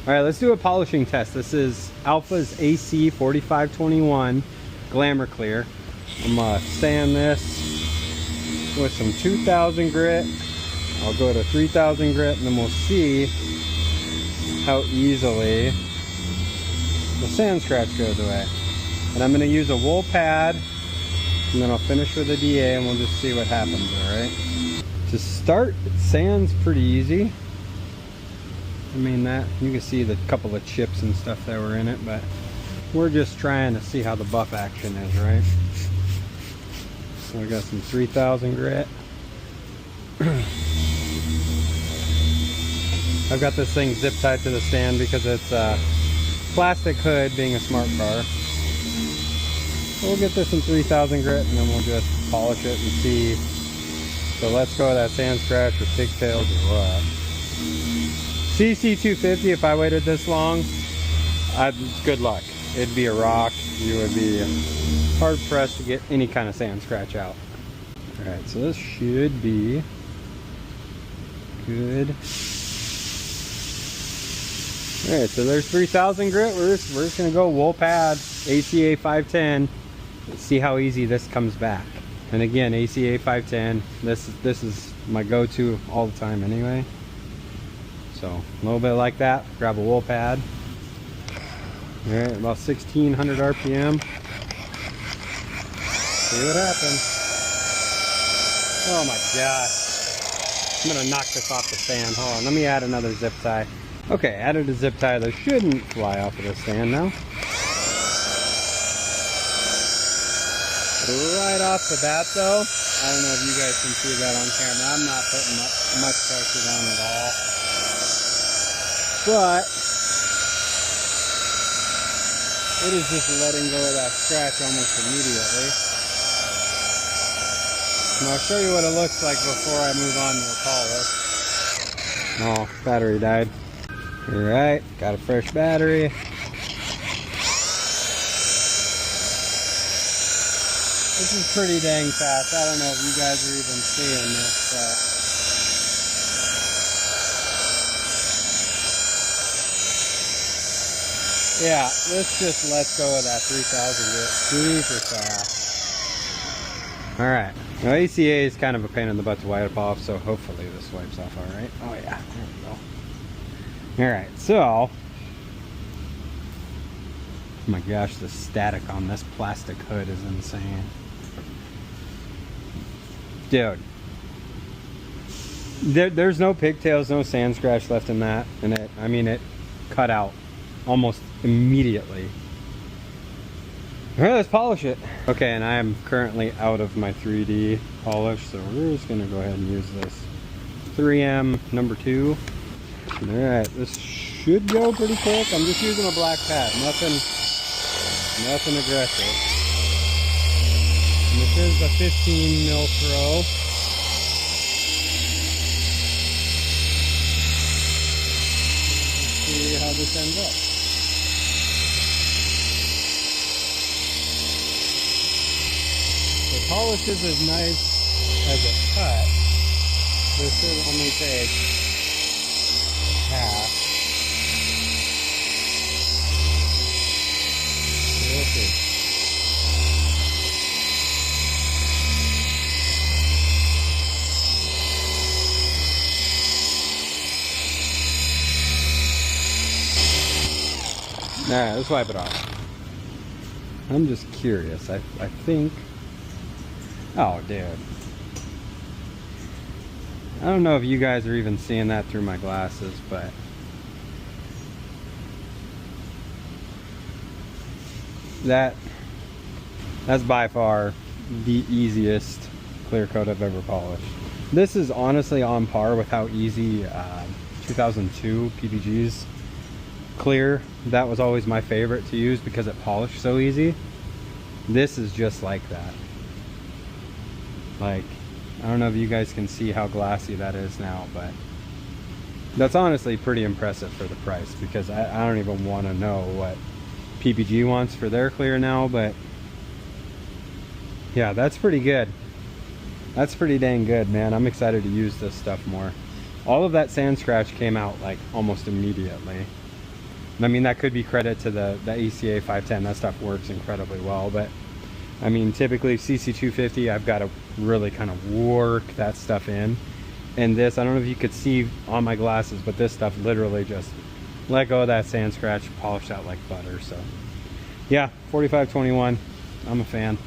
All right, let's do a polishing test. This is Alpha's AC-4521 Glamour Clear. I'm gonna sand this with some 2000 grit. I'll go to 3000 grit, and then we'll see how easily the sand scratch goes away. And I'm gonna use a wool pad, and then I'll finish with a DA, and we'll just see what happens, all right? To start, it sands pretty easy. I mean, that you can see the couple of chips and stuff that were in it, but we're just trying to see how the buff action is, right? So I got some 3000 grit. I've got this thing zip tied to the stand because it's a plastic hood, being a smart car. So we'll get this in 3000 grit, and then we'll just polish it and see. So let's go with that sand scratch or pigtails or what. CC250, if I waited this long, good luck. It'd be a rock. You would be hard pressed to get any kind of sand scratch out. Alright, so this should be good. Alright, so there's 3000 grit. We're just gonna go wool pad, ACA 510. Let's see how easy this comes back. And again, ACA 510. This is my go-to all the time anyway. So a little bit like that. Grab a wool pad. All right, about 1600 RPM. See what happens. Oh my gosh! I'm gonna knock this off the stand. Hold on, let me add another zip tie. Okay, added a zip tie that shouldn't fly off of the stand now. Right off the bat though, I don't know if you guys can see that on camera. I'm not putting much pressure down at all. But it is just letting go of that scratch almost immediately. And I'll show you what it looks like before I move on to the polish. Oh, battery died. Alright, got a fresh battery. This is pretty dang fast. I don't know if you guys are even seeing this, but yeah, this just lets go of that 3000 grit super fast. Alright, now ACA is kind of a pain in the butt to wipe off, so hopefully this wipes off alright. Oh yeah, there we go. Alright, so, oh my gosh, the static on this plastic hood is insane. Dude, there's no pigtails, no sand scratch left in that, and it cut out almost immediately. Alright, let's polish it. Okay, and I am currently out of my 3D polish, so we're just gonna go ahead and use this 3M number 2. Alright, this should go pretty quick. I'm just using a black pad, nothing aggressive. And this is a 15 mil throw. Let's see how this ends up. The polish is as nice as it cut. This should only take half. We'll see. Alright, let's wipe it off. I'm just curious. I think... Oh, dude. I don't know if you guys are even seeing that through my glasses, but... That's by far the easiest clear coat I've ever polished. This is honestly on par with how easy 2002 PPG's clear. That was always my favorite to use because it polished so easy. This is just like that. Like, I don't know if you guys can see how glassy that is now, but that's honestly pretty impressive for the price, because I don't even want to know what PPG wants for their clear now, but yeah, that's pretty good. That's pretty dang good, man. I'm excited to use this stuff more. All of that sand scratch came out like almost immediately. I mean, that could be credit to the ACA-510. That stuff works incredibly well, but I mean, typically CC250, I've got to really kind of work that stuff in. And this, I don't know if you could see on my glasses, but this stuff literally just let go of that sand scratch, polished out like butter. So yeah, 4521, I'm a fan.